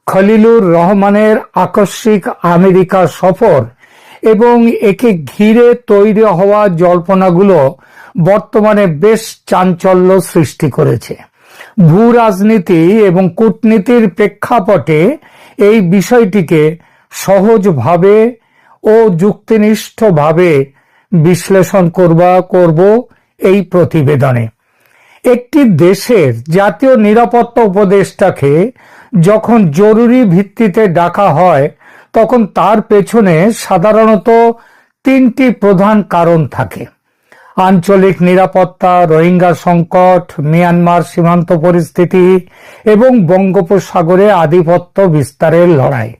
খলিলুর রহমানের আকস্মিক আমেরিকা সফর এবং একে ঘিরে তৈরি হওয়া জল্পনাগুলো বর্তমানে বেশ চাঞ্চল্য সৃষ্টি করেছে। ভূ রাজনীতি এবং কূটনীতির প্রেক্ষাপটে এই বিষয়টিকে সহজভাবে ও যুক্তিনিষ্ঠভাবে বিশ্লেষণ করব এই প্রতিবেদনে। একটি দেশের জাতীয় নিরাপত্তা উপদেষ্টাকে যখন জরুরি ভিত্তিতে ডাকা হয় তখন তার পেছনে সাধারণত তিনটি প্রধান কারণ থাকে: আঞ্চলিক নিরাপত্তা, রোহিঙ্গা সংকট, মিয়ানমার সীমান্ত পরিস্থিতি এবং বঙ্গোপসাগরে আধিপত্য বিস্তারের লড়াই।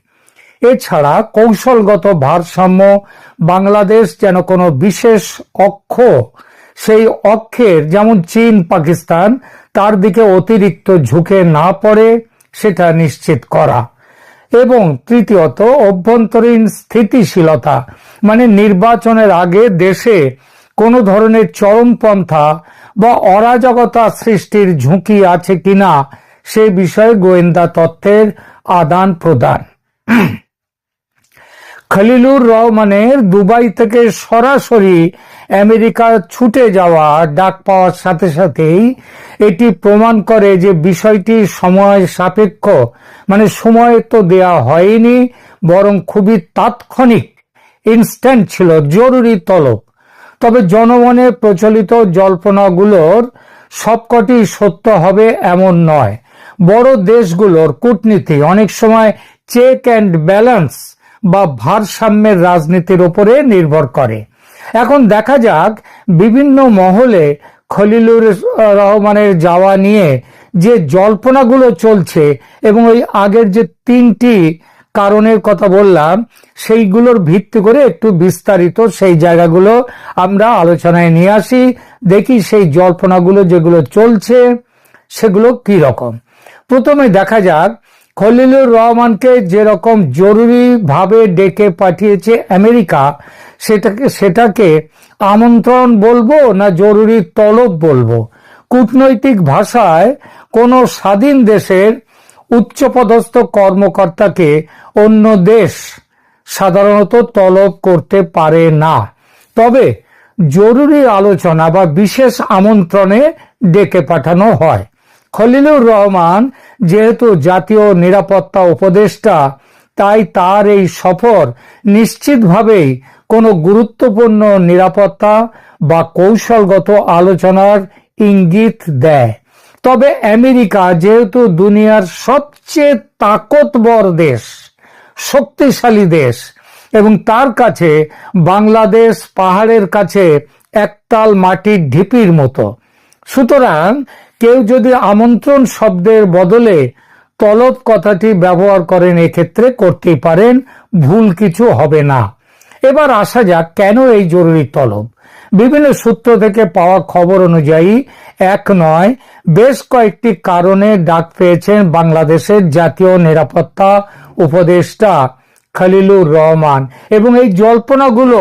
এছাড়া কৌশলগত ভারসাম্য, বাংলাদেশ যেন কোনো বিশেষ অক্ষ, সেই অক্ষের যেমন চীন, পাকিস্তান তার দিকে অতিরিক্ত ঝুঁকে না পড়ে সেটা নিশ্চিত করা। এবং তৃতীয়ত অভ্যন্তরীণ স্থিতিশীলতা, মানে নির্বাচনের আগে দেশে কোনো ধরনের চরমপন্থা বা অরাজকতা সৃষ্টির ঝুঁকি আছে কিনা সে বিষয়ে গোয়েন্দা তথ্যের আদান প্রদান। খলিলুর রহমানের দুবাই থেকে সরাসরি আমেরিকা ছুটে যাওয়া ডাক পাওয়ার সাথে সাথেই এটি প্রমাণ করে যে বিষয়টি সময় সাপেক্ষ, মানে সময় তো দেয়া হয়নি, বরং খুবই তাৎক্ষণিক, ইনস্ট্যান্ট ছিল, জরুরি তলব। তবে জনমনে প্রচলিত জল্পনাগুলোর সবকটি সত্য হবে এমন নয়। বড় দেশগুলোর কূটনীতি অনেক সময় চেক অ্যান্ড ব্যালেন্স বা ভারসাম্যের রাজনীতির উপরে নির্ভর করে। এখন দেখা যাক বিভিন্ন মহলে খলিলুর রহমানের যাওয়া নিয়ে যে জল্পনাগুলো চলছে এবং ওই আগের যে তিনটি কারণের কথা বললাম সেইগুলোর ভিত্তি করে একটু বিস্তারিত সেই জায়গাগুলো আমরা আলোচনায় নিয়ে আসি, দেখি সেই জল্পনাগুলো যেগুলো চলছে সেগুলো কি রকম। প্রথমে দেখা যাক খলিলুর রহমানকে যেরকম জরুরিভাবে ডেকে পাঠিয়েছে আমেরিকা, সেটাকে আমন্ত্রণ বলবো না জরুরি তলব বলবো? কূটনৈতিক ভাষায় কোনো স্বাধীন দেশের উচ্চপদস্থ কর্মকর্তাকে অন্য দেশ সাধারণত তলব করতে পারে না, তবে জরুরি আলোচনা বা বিশেষ আমন্ত্রণে ডেকে পাঠানো হয়। খলিলুর রহমান যেহেতু জাতীয় নিরাপত্তা উপদেষ্টা, তাই তার এই সফর নিশ্চিতভাবেই কোনো গুরুত্বপূর্ণ নিরাপত্তা বা কৌশলগত আলোচনার ইঙ্গিত দেয়। তবে আমেরিকা যেহেতু দুনিয়ার সবচেয়ে তাকতবর দেশ, শক্তিশালী দেশ, এবং তার কাছে বাংলাদেশ পাহাড়ের কাছে একতাল মাটির ঢিপির মতো, সুতরাং কেউ যদি আমন্ত্রণ শব্দের বদলে তলব কথাটি ব্যবহার করেন এক্ষেত্রে করতেই পারেন, ভুল কিছু হবে না। এবার আসা যাক কেন এই জরুরি তলব। বিভিন্ন সূত্র থেকে পাওয়া খবর অনুযায়ী এক নয় বেশ কয়েকটি কারণে ডাক পেয়েছেন বাংলাদেশের জাতীয় নিরাপত্তা উপদেষ্টা খলিলুর রহমান, এবং এই জল্পনাগুলো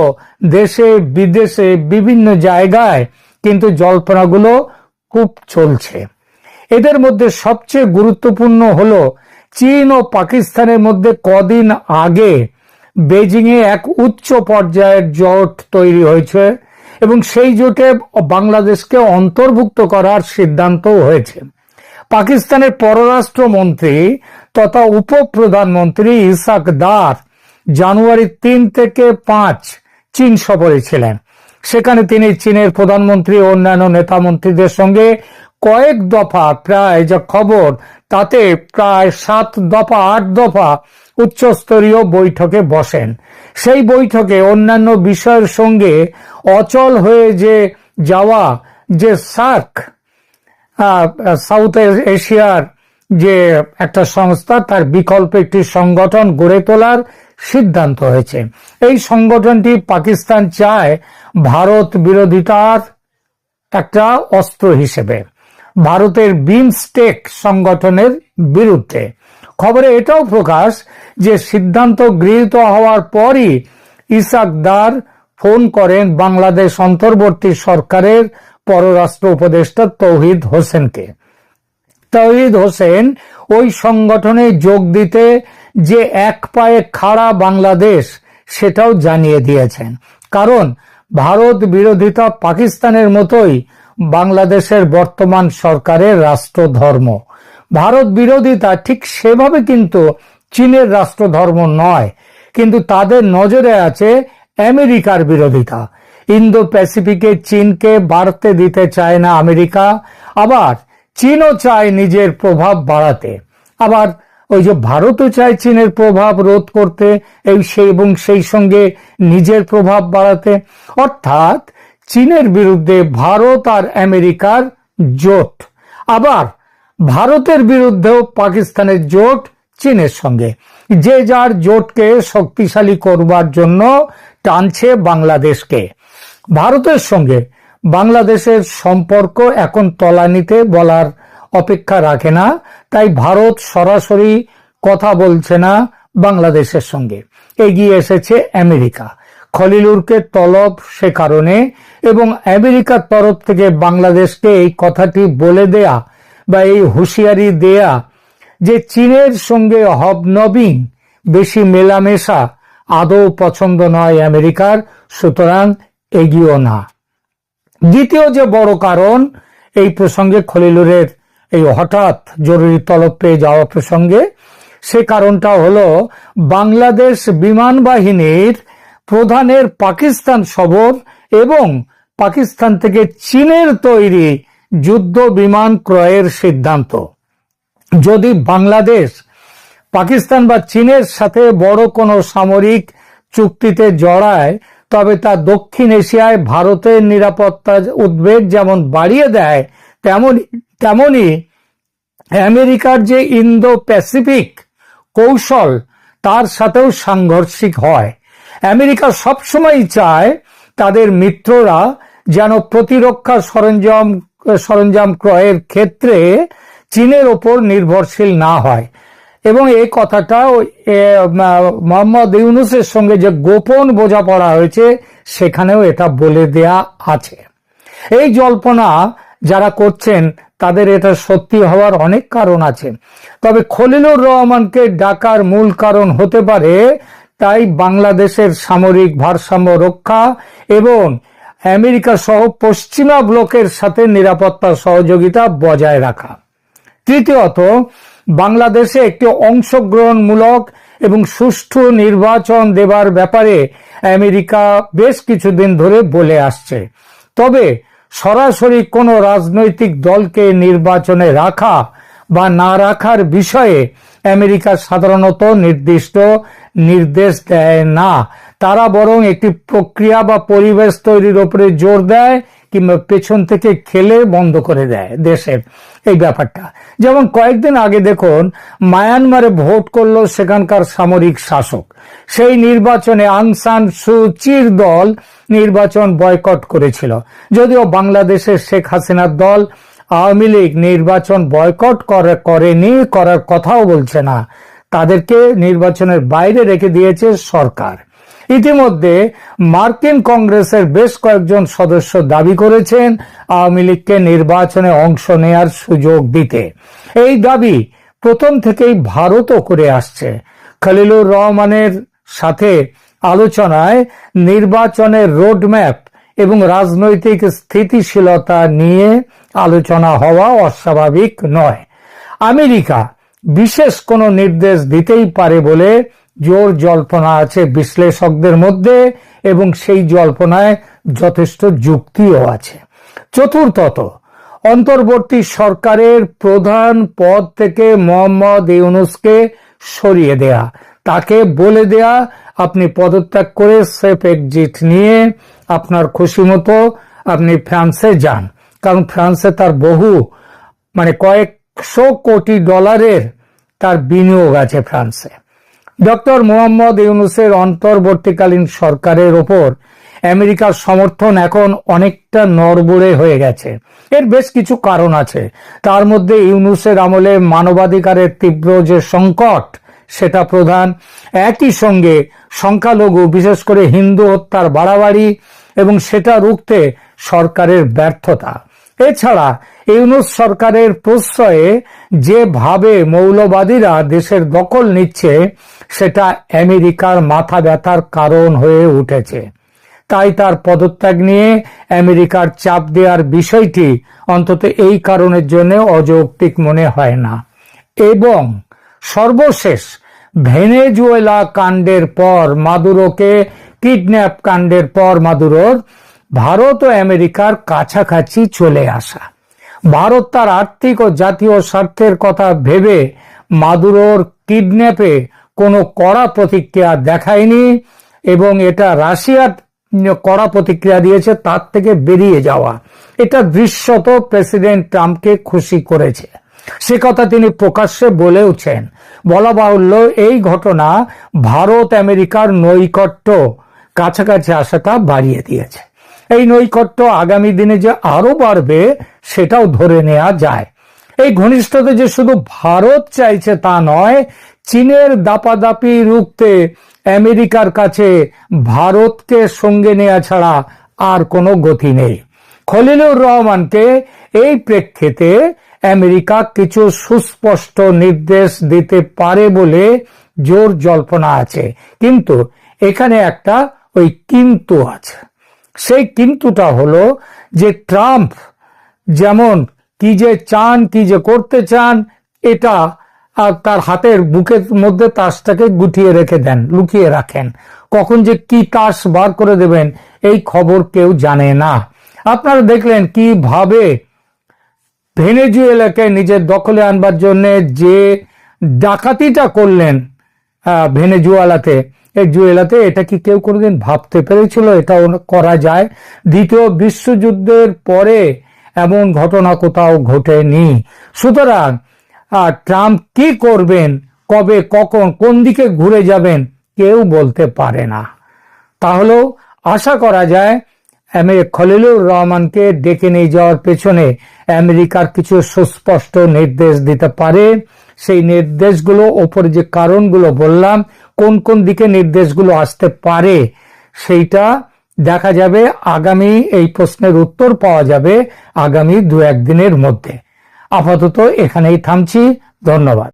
দেশে বিদেশে বিভিন্ন জায়গায় কিন্তু জল্পনাগুলো খুব চলছে। এদের মধ্যে সবচেয়ে গুরুত্বপূর্ণ হলো চীন ও পাকিস্তানের মধ্যে কদিন আগে বেজিংয়ে এক উচ্চ পর্যায়ের জোট তৈরি হয়েছে এবং সেই জোটে বাংলাদেশকে অন্তর্ভুক্ত করার সিদ্ধান্তও হয়েছে। পাকিস্তানের পররাষ্ট্রমন্ত্রী তথা উপপ্রধানমন্ত্রী ইসাক দার জানুয়ারি 3 থেকে 5 চীন সফরে ছিলেন। সেখানে তিনি চীনের প্রধানমন্ত্রী ও অন্যান্য নেতা মন্ত্রীদের সঙ্গে কয়েক দফা, প্রায় যা খবর তাতে প্রায় 7 দফা 8 দফা উচ্চস্তরীয় বৈঠকে বসেন। সেই বৈঠকে অন্যান্য বিষয়ের সঙ্গে অচল হয়ে যাওয়া যে সার্ক, সাউথ এশিয়ার যে একটা সংস্থা, তার বিকল্প একটি সংগঠন গড়ে তোলার সিদ্ধান্ত হয়েছে। এই সংগঠনটি পাকিস্তান চায় ভারত বিরোধিতার একটা অস্ত্র হিসেবে, ভারতের বিমস্টেক সংগঠনের বিরুদ্ধে। খবরে এটাও প্রকাশ যে সিদ্ধান্ত গৃহীত হওয়ার পরই ইসাক দার ফোন করেন বাংলাদেশ অন্তর্বর্তী সরকারের পররাষ্ট্র উপদেষ্টা তৌহিদ হোসেনকে। তৌহিদ হোসেন ওই সংগঠনে যোগ দিতে যে এক পায়ে খাড়া বাংলাদেশ সেটাও জানিয়ে দিয়েছেন। কারণ ভারত বিরোধিতা পাকিস্তানের মতোই বাংলাদেশের বর্তমান সরকারের রাষ্ট্রধর্ম। ভারত বিরোধিতা ঠিক সেভাবে কিন্তু চীনের রাষ্ট্রধর্ম নয়, কিন্তু তাদের নজরে আছে আমেরিকার বিরোধিতা। ইন্দো প্যাসিফিকে চীনকে বাড়তে দিতে চায় না আমেরিকা, আবার চীনও চায় নিজের প্রভাব বাড়াতে। আবার ওই যে ভারতও চায় চীনের প্রভাব রোধ করতে এবং সেই সঙ্গে নিজের প্রভাব বাড়াতে। অর্থাৎ চীনের বিরুদ্ধে ভারত আর আমেরিকার জোট, আবার ভারতের বিরুদ্ধেও পাকিস্তানের জোট চীনের সঙ্গে। যে যার জোটকে শক্তিশালী করবার জন্য টানছে বাংলাদেশকে। ভারতের সঙ্গে বাংলাদেশের সম্পর্ক এখন তলানিতে বলার অপেক্ষা রাখে না, তাই ভারত সরাসরি কথা বলছে না বাংলাদেশের সঙ্গে। এগিয়ে এসেছে আমেরিকা। খলিলুরকে তলব সে কারণে, এবং আমেরিকার তরফ থেকে বাংলাদেশকে এই কথাটি বলে দেয়া বা এই হুঁশিয়ারি দেয়া যে চীনের সঙ্গে হবনবিং, বেশি মেলামেশা আদৌ পছন্দ নয় আমেরিকার, সুতরাং এগিয়েও না। দ্বিতীয় যে বড় কারণ এই প্রসঙ্গে, খলিলুরের এই হঠাৎ জরুরি তলব পেয়ে যাওয়া প্রসঙ্গে, সে কারণটা হলো বাংলাদেশ বিমান বাহিনীর প্রধানের পাকিস্তান সফর এবং পাকিস্তান থেকে চীনের তৈরি যুদ্ধ বিমান ক্রয়ের সিদ্ধান্ত। যদি বাংলাদেশ পাকিস্তান বা চীনের সাথে বড় কোনো সামরিক চুক্তিতে জড়ায়, তবে তা দক্ষিণ এশিয়ায় ভারতের নিরাপত্তা উদ্বেগ যেমন বাড়িয়ে দেয়, তেমনি আমেরিকার যে ইন্দো প্যাসিফিক কৌশল তার সাথেও সাংঘর্ষিক হয়। আমেরিকা সবসময় চায় তাদের মিত্ররা যেন প্রতিরক্ষা সরঞ্জাম ক্রয়ের ক্ষেত্রে চীনের ওপর নির্ভরশীল না হয়, এবং এই কথাটা মোহাম্মদ ইউনূসের সঙ্গে যে গোপন বোঝাপড়া হয়েছে সেখানেও এটা বলে দেয়া আছে। এই জল্পনা যারা করছেন তাদের এটা সত্যি হওয়ার অনেক কারণ আছে, তবে খলিলুর রহমানকে ডাকার মূল কারণ হতে পারে তাই বাংলাদেশের সামরিক ভারসাম্য রক্ষা এবং আমেরিকা সহ পশ্চিমা ব্লকের সাথে নিরাপত্তা সহযোগিতা বজায় রাখা। তৃতীয়ত, বাংলাদেশে একটি অংশগ্রহণমূলক এবং সুষ্ঠু নির্বাচন দেবার ব্যাপারে আমেরিকা বেশ কিছুদিন ধরে বলে আসছে। তবে সরাসরি কোনো রাজনৈতিক দলকে নির্বাচনে রাখা বা না রাখার বিষয়ে আমেরিকা সাধারণত নির্দিষ্ট নির্দেশ দেয় না। তারা বরং একটি প্রক্রিয়া বা পরিবেশ তৈরির উপরে জোর দেয় কিংবা পেছন থেকে খেলে বন্ধ করে দেয় দেশের এই ব্যাপারটা। যেমন কয়েকদিন আগে দেখুন, মায়ানমারে ভোট করলো সেখানকার সামরিক শাসক। সেই নির্বাচনে আং সান সু চির দল নির্বাচন বয়কট করেছিল, যদিও বাংলাদেশের শেখ হাসিনার দল আওয়ামী লীগ নির্বাচন বয়কট করেনি, করার কথাও বলছে না। তাদেরকে নির্বাচনের বাইরে রেখে দিয়েছে সরকার। ইতিমধ্যে মার্কিন কংগ্রেসের বেশ কয়েকজন সদস্য দাবি করেছেন আওয়ামী লীগকে নির্বাচনে অংশ নেয়ার সুযোগ দিতে। এই দাবি প্রথম থেকেই ভারতও করে আসছে। খলিলুর রহমানের সাথে আলোচনায় নির্বাচনের রোডম্যাপ এবং রাজনৈতিক স্থিতিশীলতা নিয়ে আলোচনা হওয়া অস্বাভাবিক নয়। আমেরিকা বিশেষ কোনো নির্দেশ দিতেই পারে বলে জোর জল্পনা আছে বিশ্লেষকদের মধ্যে, এবং সেই জল্পনায় যথেষ্ট যুক্তিও আছে। চতুর্থত, অন্তর্বর্তী সরকারের প্রধান পদ থেকে মোহাম্মদ ইউনূসকে সরিয়ে দেয়া, তাকে বলে দেয়া আপনি পদত্যাগ করে সেফ এক্সিট নিয়ে আপনার খুশি মতো আপনি ফ্রান্সে যান, কারণ ফ্রান্সে তার বহু কয়েকশো কোটি ডলারের তার বিনিয়োগ আছে ফ্রান্সে। ডক্টর মোহাম্মদ ইউনূসের অন্তর্বর্তীকালীন সরকারের ওপর আমেরিকার সমর্থন এখন অনেকটা নড়বড়ে হয়ে গেছে। এর বেশ কিছু কারণ আছে, তার মধ্যে ইউনূসের আমলে মানবাধিকারের তীব্র যে সংকট সেটা প্রধান। একই সঙ্গে সংখ্যালঘু, বিশেষ করে হিন্দু হত্যার বাড়াবাড়ি এবং সেটা রুখতে সরকারের ব্যর্থতা। এছাড়া ইউনূস সরকারের প্রশ্রয়ে যেভাবে মৌলবাদীরা দেশের দখল নিচ্ছে সেটা আমেরিকার মাথা ব্যথার কারণ হয়ে উঠেছে। তাই তার পদত্যাগ নিয়ে আমেরিকার চাপ দেওয়ার বিষয়টি অন্তত এই কারণের জন্য অযৌক্তিক মনে হয় না। এবং সর্বশেষ ভেনেজুয়েলা কাণ্ডের পর, মাদুরোকে কিডন্যাপ কাণ্ডের পর মাদুরোর ভারত ও আমেরিকার কাছাকাছি চলে আসা, ভারত তার আর্থিক ও জাতীয় স্বার্থের কথা ভেবে মাদুরোর কিডন্যাপে কোনো কড়া প্রতিক্রিয়া দেখায়নি এবং এটা রাশিয়ার কড়া প্রতিক্রিয়া দিয়েছে তার থেকে বেরিয়ে যাওয়া, এটা দৃশ্যত প্রেসিডেন্ট ট্রাম্পকে খুশি করেছে। সে কথা তিনি প্রকাশ্যে বলেওছেন। বলা বাহুল্য এই ঘটনা ভারত আমেরিকার নৈকট্য কাছাকাছি আসাটা বাড়িয়ে দিয়েছে। এই নৈকট্য আগামী দিনে যে আরো বাড়বে সেটাও ধরে নেওয়া যায়। এই ঘনিষ্ঠতা যে শুধু ভারত চাইছে তা নয়, চীনের দাপাদাপি রুখতে আমেরিকার কাছে ভারতকে সঙ্গে নেওয়া ছাড়া আর কোনো গতি নেই। খলিলুর রহমানকে এই প্রেক্ষিতে আমেরিকা কিছু সুস্পষ্ট নির্দেশ দিতে পারে বলে জোর জল্পনা আছে, কিন্তু এখানে একটা ওই কিন্তু আছে। সেই কিন্তুটা হলো যে ট্রাম্প যেমন কি যে চান, কি যে করতে চান, এটা তার হাতের বুকের মধ্যে তাসটাকে গুটিয়ে রেখে দেন, লুকিয়ে রাখেন। কখন যে কি তাস বার করে দেবেন এই খবর কেউ জানে না। আপনারা দেখলেন কিভাবে ভেনেজুয়েলাকে নিজের দখলে আনবার জন্য যে ডাকাতিটা করলেন ভেনেজুয়েলাতে, এটা কি কেউ কোনোদিন ভাবতে পেরেছিল এটা করা যায়? দ্বিতীয় বিশ্বযুদ্ধের পরে এমন ঘটনা কোথাও ঘটেনি। সুতরাং ট্রাম্প কি করবেন, কবে, কখন, কোন দিকে ঘুরে যাবেন কেউ বলতে পারে না। তাহলেও আশা করা যায় খলিলুর রহমানকে ডেকে নিয়ে যাওয়ার পেছনে আমেরিকার কিছু সুস্পষ্ট নির্দেশ দিতে পারে। সেই নির্দেশগুলো ওপরে যে কারণগুলো বললাম, কোন কোন দিকে নির্দেশগুলো আসতে পারে সেইটা দেখা যাবে আগামী, এই প্রশ্নের উত্তর পাওয়া যাবে আগামী 2-1 দিনের মধ্যে। আপাতত এখানেই থামছি। ধন্যবাদ।